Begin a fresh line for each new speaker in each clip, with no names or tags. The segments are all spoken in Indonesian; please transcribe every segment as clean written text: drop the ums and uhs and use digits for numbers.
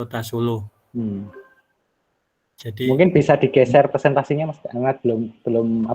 Kota Solo. Jadi
mungkin bisa digeser presentasinya Mas, karena belum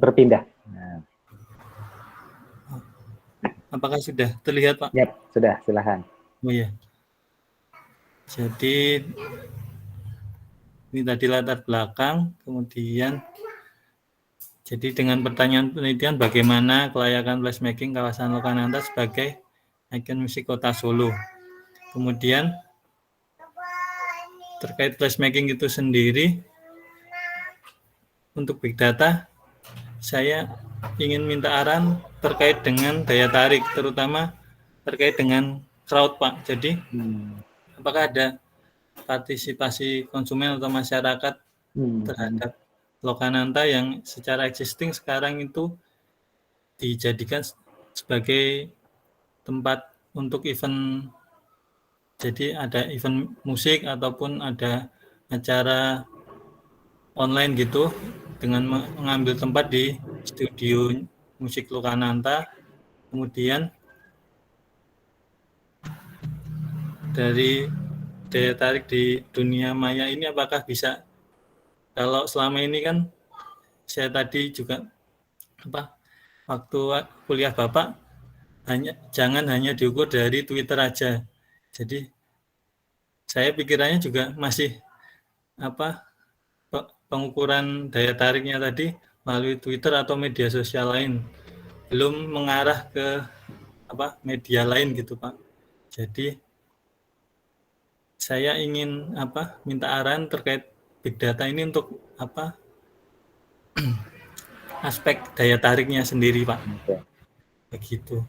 berpindah. Nah.
Apakah sudah terlihat Pak?
Yap, sudah, silakan.
Oh ya. Jadi ini tadi latar belakang, kemudian jadi dengan pertanyaan penelitian bagaimana kelayakan placemaking kawasan Lokananta sebagai ikon musik Kota Solo. Kemudian terkait placemaking itu sendiri, untuk big data, saya ingin minta arahan terkait dengan daya tarik, terutama terkait dengan crowd Pak. Jadi apakah ada partisipasi konsumen atau masyarakat terhadap Lokananta yang secara existing sekarang itu dijadikan sebagai tempat untuk event. Jadi ada event musik ataupun ada acara online gitu dengan mengambil tempat di studio musik Lokananta. Kemudian dari daya tarik di dunia maya ini apakah bisa, kalau selama ini kan saya tadi juga waktu kuliah Bapak jangan hanya diukur dari Twitter aja. Jadi saya pikirannya juga masih pengukuran daya tariknya tadi melalui Twitter atau media sosial lain, belum mengarah ke media lain gitu Pak. Jadi saya ingin minta arahan terkait big data ini untuk aspek daya tariknya sendiri Pak. Begitu.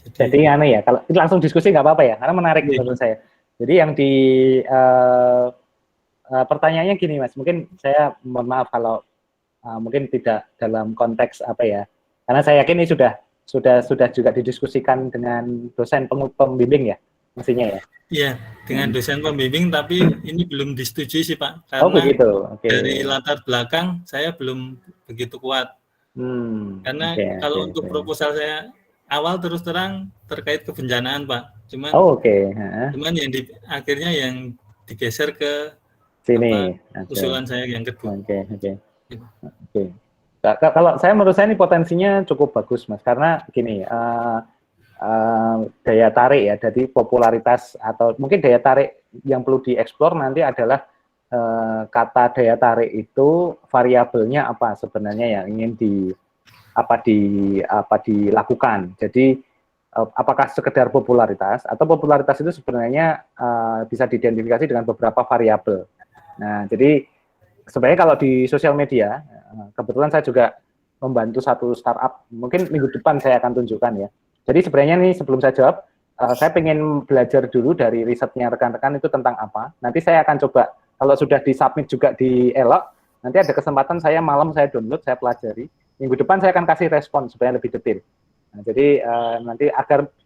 Jadi ya, kalau langsung diskusi nggak apa-apa ya, karena menarik menurut saya. Jadi yang di pertanyaannya gini Mas, mungkin saya mohon maaf kalau mungkin tidak dalam konteks karena saya yakin ini sudah juga didiskusikan dengan dosen pembimbing ya, mestinya ya.
Iya, dengan dosen pembimbing, tapi ini belum disetujui sih Pak, karena
begitu.
dari latar belakang saya belum begitu kuat. Karena kalau untuk proposal saya awal terus terang terkait kebencanaan Pak, cuman yang akhirnya yang digeser ke
sini
usulan saya yang kedua.
Kalau menurut saya ini potensinya cukup bagus Mas, karena gini, daya tarik ya, jadi popularitas atau mungkin daya tarik yang perlu dieksplor nanti adalah kata daya tarik itu variabelnya apa sebenarnya yang ingin dilakukan. Jadi apakah sekedar popularitas atau popularitas itu sebenarnya bisa diidentifikasi dengan beberapa variabel. Nah, jadi sebenarnya kalau di sosial media, kebetulan saya juga membantu satu startup, mungkin minggu depan saya akan tunjukkan ya. Jadi sebenarnya nih sebelum saya jawab, saya pengen belajar dulu dari risetnya rekan-rekan itu tentang apa. Nanti saya akan coba, kalau sudah disubmit juga di Elok, nanti ada kesempatan saya malam saya download, saya pelajari. Minggu depan saya akan kasih respon supaya lebih detail. Nah, jadi nanti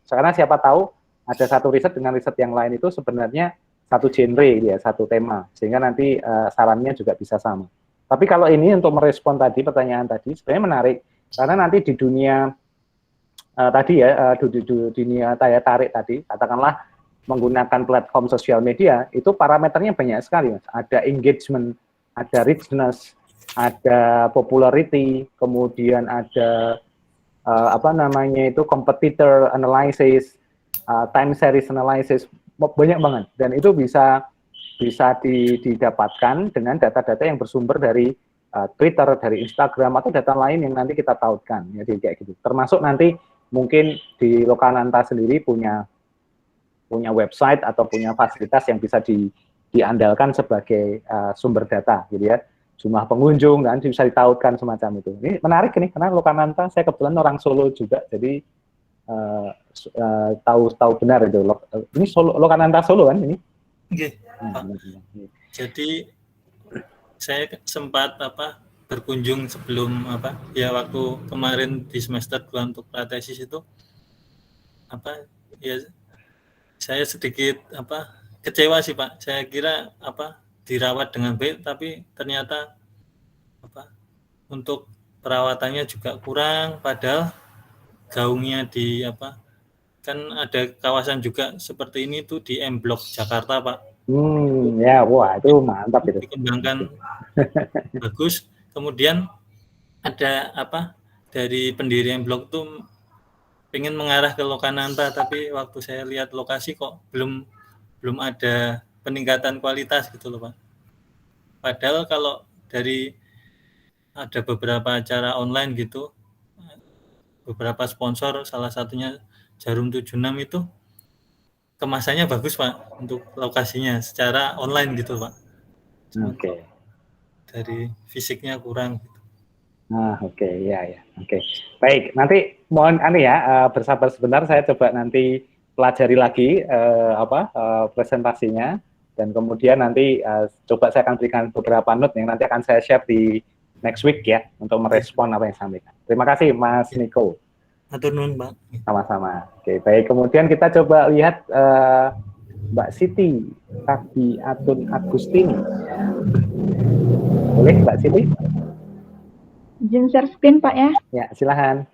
karena siapa tahu ada satu riset dengan riset yang lain itu sebenarnya satu genre ya, satu tema, sehingga nanti sarannya juga bisa sama. Tapi kalau ini untuk merespon tadi pertanyaan tadi sebenarnya menarik karena nanti di dunia tadi ya di dunia daya tarik tadi, katakanlah menggunakan platform sosial media itu parameternya banyak sekali Mas. Ada engagement, ada richness, ada popularity, kemudian ada competitor analysis, time series analysis, banyak banget, dan itu bisa didapatkan dengan data-data yang bersumber dari Twitter, dari Instagram atau data lain yang nanti kita tautkan, jadi kayak gitu. Termasuk nanti mungkin di Lokananta sendiri punya website atau punya fasilitas yang bisa diandalkan sebagai sumber data, gitu ya. Jumlah pengunjung dan bisa ditautkan semacam itu. Ini menarik nih karena Lokananta saya kebetulan orang Solo juga, jadi tahu benar itu. Ini Lokananta Solo kan ini?
Jadi saya sempat berkunjung sebelum waktu kemarin di semester 2 untuk pratesis itu saya sedikit kecewa sih Pak. Saya kira dirawat dengan baik, tapi ternyata untuk perawatannya juga kurang, padahal gaungnya Kan ada kawasan juga seperti ini tuh di M Block Jakarta, Pak.
Ya, wah itu mantap itu.
Dikembangkan bagus. Kemudian ada apa dari pendiri M Block tuh pengen mengarah ke Lokananta, tapi waktu saya lihat lokasi kok belum ada peningkatan kualitas gitu loh, Pak. Padahal kalau dari ada beberapa acara online gitu, beberapa sponsor, salah satunya Jarum 76 itu kemasannya bagus, Pak, untuk lokasinya secara online gitu, Pak. Cuma kok
Oke.
dari fisiknya kurang gitu.
Oke, ya, ya. Oke. Baik, nanti mohon bersabar sebentar, saya coba nanti pelajari lagi presentasinya, dan kemudian nanti coba saya akan berikan beberapa note yang nanti akan saya share di next week ya, untuk merespon apa yang saya sampaikan. Terima kasih Mas Niko.
Atur nuhun, Pak.
Sama-sama. Oke, baik. Kemudian kita coba lihat Mbak Siti Tabiatun Agustini. Boleh Mbak Siti?
Izin share screen, Pak ya.
Ya, silakan.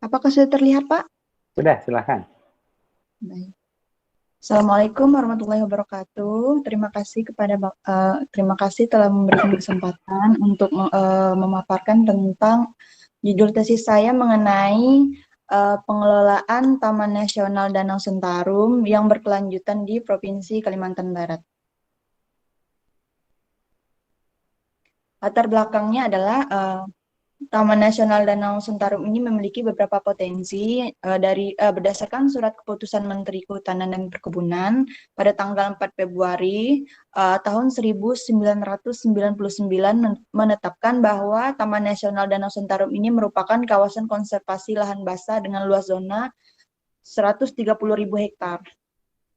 Apakah sudah terlihat, Pak?
Sudah, silakan.
Baik. Assalamualaikum warahmatullahi wabarakatuh. Terima kasih telah memberikan kesempatan untuk memaparkan tentang judul tesis saya mengenai pengelolaan Taman Nasional Danau Sentarum yang berkelanjutan di Provinsi Kalimantan Barat. Latar belakangnya adalah Taman Nasional Danau Sentarum ini memiliki beberapa potensi berdasarkan surat keputusan Menteri Kehutanan dan Perkebunan pada tanggal 4 Februari tahun 1999 menetapkan bahwa Taman Nasional Danau Sentarum ini merupakan kawasan konservasi lahan basah dengan luas zona 130.000 hektar.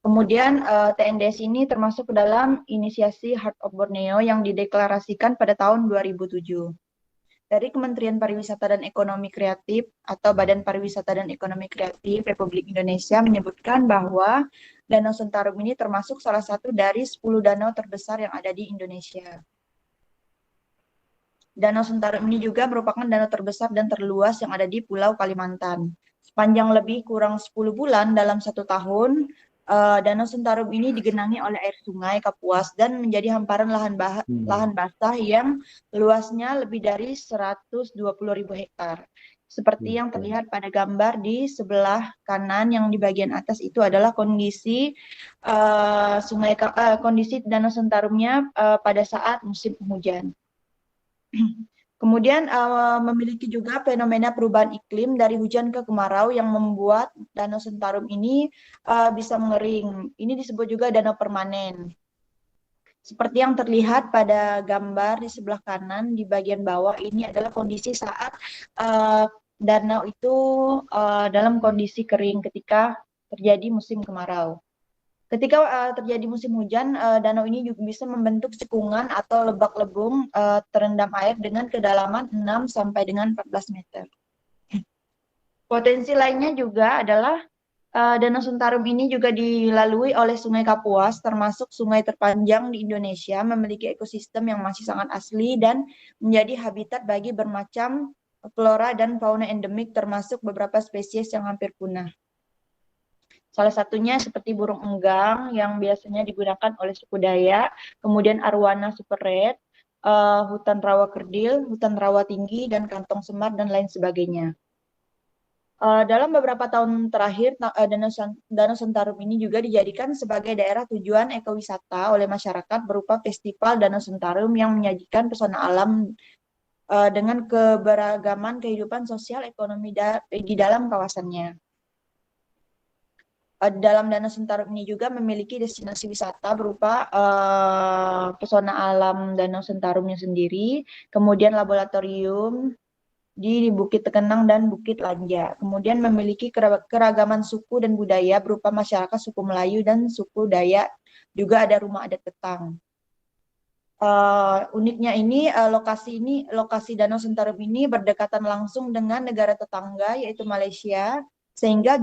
Kemudian TNDS ini termasuk ke dalam inisiasi Heart of Borneo yang dideklarasikan pada tahun 2007. Dari Kementerian Pariwisata dan Ekonomi Kreatif atau Badan Pariwisata dan Ekonomi Kreatif Republik Indonesia menyebutkan bahwa Danau Sentarum ini termasuk salah satu dari 10 danau terbesar yang ada di Indonesia. Danau Sentarum ini juga merupakan danau terbesar dan terluas yang ada di Pulau Kalimantan. Sepanjang lebih kurang 10 bulan dalam 1 tahun, Danau Sentarum ini digenangi oleh air sungai Kapuas dan menjadi hamparan lahan basah yang luasnya lebih dari 120.000 hektar. Seperti yang terlihat pada gambar di sebelah kanan yang di bagian atas itu adalah kondisi kondisi Danau Sentarumnya pada saat musim penghujan. Kemudian memiliki juga fenomena perubahan iklim dari hujan ke kemarau yang membuat Danau Sentarum ini bisa mengering. Ini disebut juga danau permanen. Seperti yang terlihat pada gambar di sebelah kanan di bagian bawah, ini adalah kondisi saat danau itu dalam kondisi kering ketika terjadi musim kemarau. Ketika terjadi musim hujan, danau ini juga bisa membentuk cekungan atau lebak-lebung terendam air dengan kedalaman 6 sampai dengan 14 meter. Potensi lainnya juga adalah Danau Sentarum ini juga dilalui oleh Sungai Kapuas, termasuk sungai terpanjang di Indonesia, memiliki ekosistem yang masih sangat asli dan menjadi habitat bagi bermacam flora dan fauna endemik, termasuk beberapa spesies yang hampir punah. Salah satunya seperti burung enggang yang biasanya digunakan oleh suku Dayak, kemudian arwana super red, hutan rawa kerdil, hutan rawa tinggi, dan kantong semar, dan lain sebagainya. Dalam beberapa tahun terakhir, Danau Sentarum ini juga dijadikan sebagai daerah tujuan ekowisata oleh masyarakat berupa festival Danau Sentarum yang menyajikan pesona alam dengan keberagaman kehidupan sosial ekonomi di dalam kawasannya. Dalam Danau Sentarum ini juga memiliki destinasi wisata berupa pesona alam Danau Sentarumnya sendiri, kemudian laboratorium di Bukit Tekenang dan Bukit Lanja. Kemudian memiliki keragaman suku dan budaya berupa masyarakat suku Melayu dan suku Dayak, juga ada rumah adat Ketang. Uniknya ini lokasi Danau Sentarum ini berdekatan langsung dengan negara tetangga yaitu Malaysia, sehingga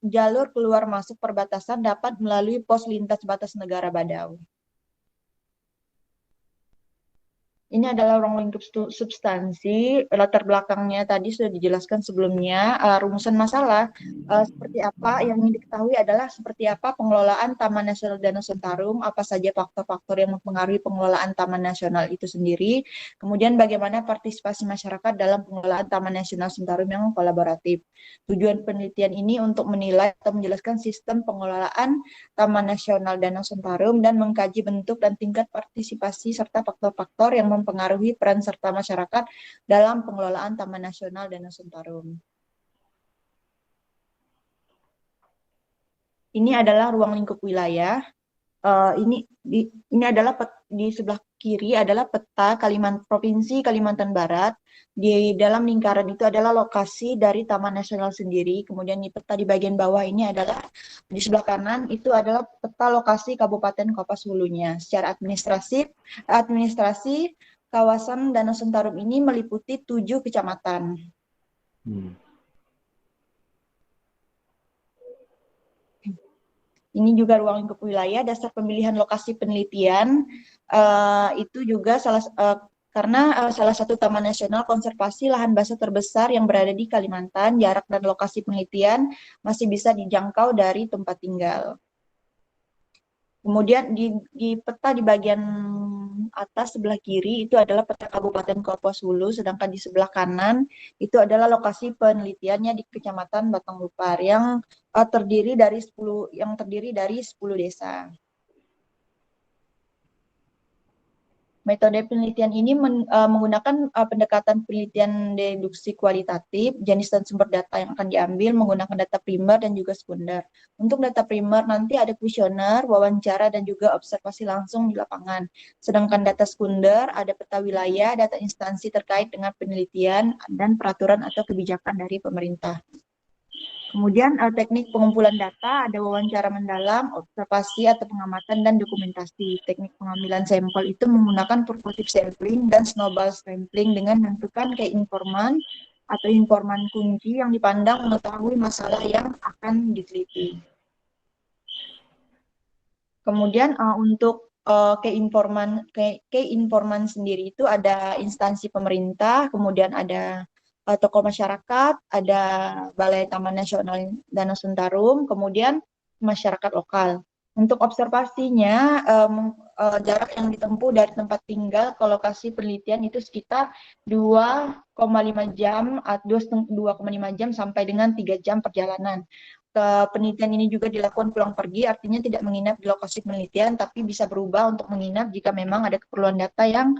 jalur keluar masuk perbatasan dapat melalui pos lintas batas negara Badau. Ini adalah ruang lingkup substansi. Latar belakangnya tadi sudah dijelaskan sebelumnya. Rumusan masalah seperti apa yang ingin diketahui adalah seperti apa pengelolaan Taman Nasional Danau Sentarum, apa saja faktor-faktor yang mempengaruhi pengelolaan Taman Nasional itu sendiri, kemudian bagaimana partisipasi masyarakat dalam pengelolaan Taman Nasional Sentarum yang kolaboratif. Tujuan penelitian ini untuk menilai atau menjelaskan sistem pengelolaan Taman Nasional Danau Sentarum dan mengkaji bentuk dan tingkat partisipasi serta faktor-faktor yang mempengaruhi peran serta masyarakat dalam pengelolaan Taman Nasional Danau Sentarum. Ini adalah ruang lingkup wilayah. Ini adalah di sebelah kiri adalah peta Provinsi Kalimantan Barat. Di dalam lingkaran itu adalah lokasi dari Taman Nasional sendiri. Kemudian di peta di bagian bawah ini adalah di sebelah kanan itu adalah peta lokasi Kabupaten Kapuas Hulunya. Secara administrasi kawasan Danau Sentarum ini meliputi 7 kecamatan. Ini juga ruang lingkup wilayah. Dasar pemilihan lokasi penelitian itu juga karena salah satu taman nasional konservasi lahan basah terbesar yang berada di Kalimantan, jarak dan lokasi penelitian masih bisa dijangkau dari tempat tinggal. Kemudian di peta di bagian atas sebelah kiri itu adalah peta Kabupaten Kapuas Hulu, sedangkan di sebelah kanan itu adalah lokasi penelitiannya di Kecamatan Batang Lupar yang terdiri dari 10 desa. Metode penelitian ini menggunakan pendekatan penelitian deduksi kualitatif, jenis dan sumber data yang akan diambil menggunakan data primer dan juga sekunder. Untuk data primer nanti ada kuesioner, wawancara, dan juga observasi langsung di lapangan. Sedangkan data sekunder ada peta wilayah, data instansi terkait dengan penelitian, dan peraturan atau kebijakan dari pemerintah. Kemudian teknik pengumpulan data, ada wawancara mendalam, observasi atau pengamatan, dan dokumentasi. Teknik pengambilan sampel itu menggunakan purposive sampling dan snowball sampling dengan menentukan key informan atau informan kunci yang dipandang mengetahui masalah yang akan diteliti. Kemudian untuk key informan sendiri itu ada instansi pemerintah, kemudian ada tokoh masyarakat, ada Balai Taman Nasional Danau Sentarum, kemudian masyarakat lokal. Untuk observasinya, jarak yang ditempuh dari tempat tinggal ke lokasi penelitian itu sekitar 2,5 jam sampai dengan 3 jam perjalanan. Penelitian ini juga dilakukan pulang pergi, artinya tidak menginap di lokasi penelitian, tapi bisa berubah untuk menginap jika memang ada keperluan data yang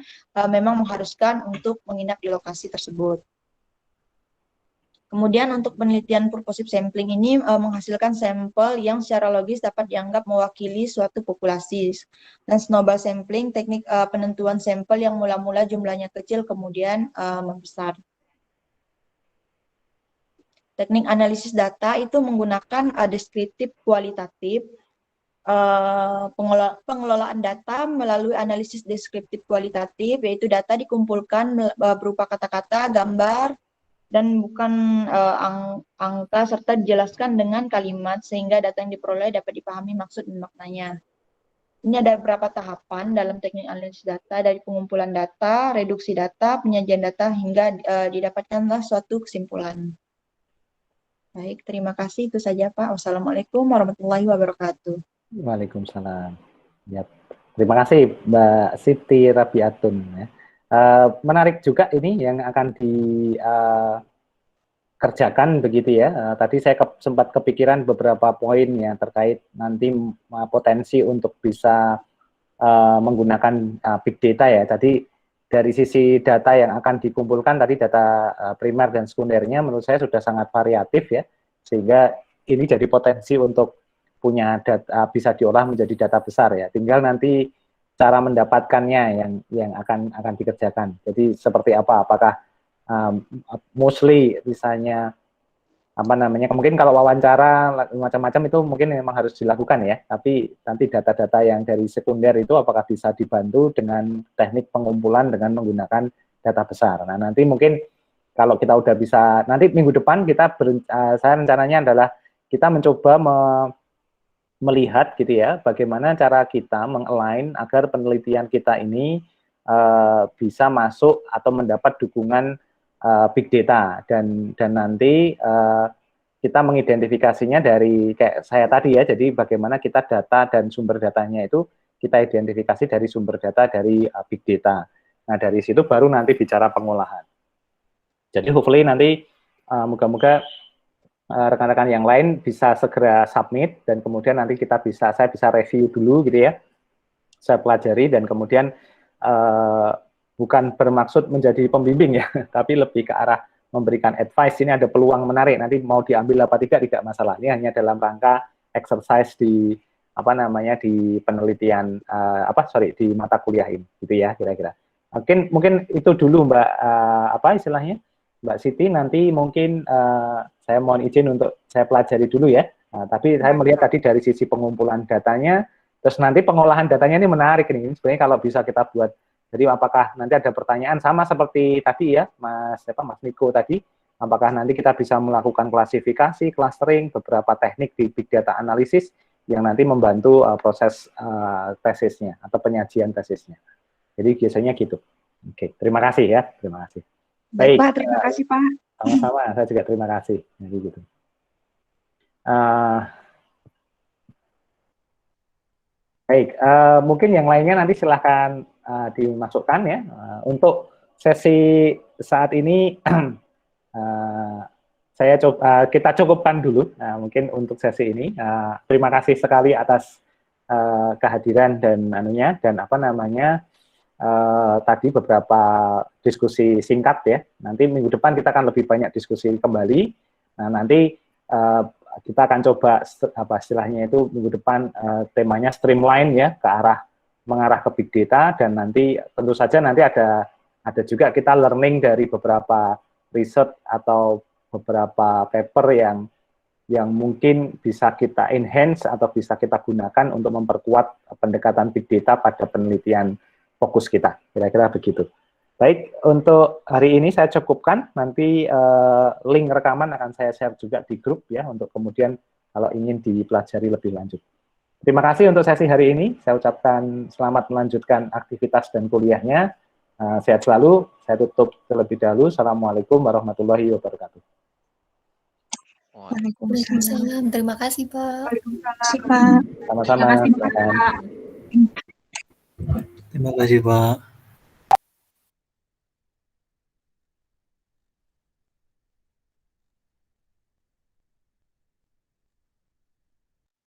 memang mengharuskan untuk menginap di lokasi tersebut. Kemudian untuk penelitian purposive sampling ini menghasilkan sampel yang secara logis dapat dianggap mewakili suatu populasi. Dan snowball sampling, teknik penentuan sampel yang mula-mula jumlahnya kecil kemudian membesar. Teknik analisis data itu menggunakan deskriptif kualitatif. Pengelolaan data melalui analisis deskriptif kualitatif, yaitu data dikumpulkan berupa kata-kata, gambar, dan bukan angka, serta dijelaskan dengan kalimat sehingga data yang diperoleh dapat dipahami maksud dan maknanya. Ini ada beberapa tahapan dalam teknik analisis data, dari pengumpulan data, reduksi data, penyajian data, hingga didapatkanlah suatu kesimpulan. Baik, terima kasih. Itu saja, Pak. Wassalamualaikum warahmatullahi wabarakatuh.
Waalaikumsalam. Ya, terima kasih Mbak Siti Rabiatun. Ya. Menarik juga ini yang akan dikerjakan begitu ya. Tadi saya sempat kepikiran beberapa poin ya terkait nanti potensi untuk bisa menggunakan big data ya. Jadi dari sisi data yang akan dikumpulkan tadi, data primer dan sekundernya menurut saya sudah sangat variatif ya, sehingga ini jadi potensi untuk punya data, bisa diolah menjadi data besar ya. Tinggal nanti cara mendapatkannya yang akan dikerjakan. Jadi seperti apa? Apakah mostly misalnya mungkin kalau wawancara macam-macam itu mungkin memang harus dilakukan ya, tapi nanti data-data yang dari sekunder itu apakah bisa dibantu dengan teknik pengumpulan dengan menggunakan data besar. Nah, nanti mungkin kalau kita udah bisa, nanti minggu depan saya rencananya adalah kita mencoba melihat gitu ya, bagaimana cara kita meng-align agar penelitian kita ini bisa masuk atau mendapat dukungan big data dan nanti kita mengidentifikasinya dari kayak saya tadi ya, jadi bagaimana kita data dan sumber datanya itu kita identifikasi dari sumber data dari big data. Nah, dari situ baru nanti bicara pengolahan. Jadi hopefully nanti moga-moga rekan-rekan yang lain bisa segera submit dan kemudian nanti saya bisa review dulu gitu ya, saya pelajari dan kemudian bukan bermaksud menjadi pembimbing ya, tapi lebih ke arah memberikan advice. Ini ada peluang menarik, nanti mau diambil apa tidak masalah. Ini hanya dalam rangka exercise di di penelitian di mata kuliah ini, gitu ya kira-kira. Mungkin itu dulu Mbak istilahnya Mbak Siti. Nanti mungkin saya mohon izin untuk saya pelajari dulu ya. Tapi saya melihat tadi dari sisi pengumpulan datanya, terus nanti pengolahan datanya ini menarik nih. Sebenarnya kalau bisa kita buat. Jadi apakah nanti ada pertanyaan sama seperti tadi ya, Mas Niko tadi, apakah nanti kita bisa melakukan klasifikasi, clustering, beberapa teknik di big data analysis yang nanti membantu proses tesisnya atau penyajian tesisnya. Jadi biasanya gitu. Oke, terima kasih ya, terima kasih.
Baik, Pak, terima kasih Pak.
Sama-sama, saya juga terima kasih. Jadi gitu. Baik, mungkin yang lainnya nanti silahkan dimasukkan ya. Untuk sesi saat ini kita cukupkan dulu. Mungkin untuk sesi ini terima kasih sekali atas kehadiran dan tadi beberapa diskusi singkat ya. Nanti minggu depan kita akan lebih banyak diskusi kembali. Nah, nanti kita akan coba istilahnya itu minggu depan temanya streamline ya, mengarah ke big data, dan nanti tentu saja nanti ada juga kita learning dari beberapa riset atau beberapa paper yang mungkin bisa kita enhance atau bisa kita gunakan untuk memperkuat pendekatan big data pada penelitian fokus kita, kira-kira begitu. Baik, untuk hari ini saya cukupkan, nanti link rekaman akan saya share juga di grup ya, untuk kemudian kalau ingin dipelajari lebih lanjut. Terima kasih untuk sesi hari ini, saya ucapkan selamat melanjutkan aktivitas dan kuliahnya, sehat selalu, saya tutup terlebih dahulu, Assalamualaikum warahmatullahi wabarakatuh.
Waalaikumsalam, terima kasih Pak.
Waalaikumsalam Pak.
Sama-sama.
Terima kasih Pak.
Terima kasih Pak.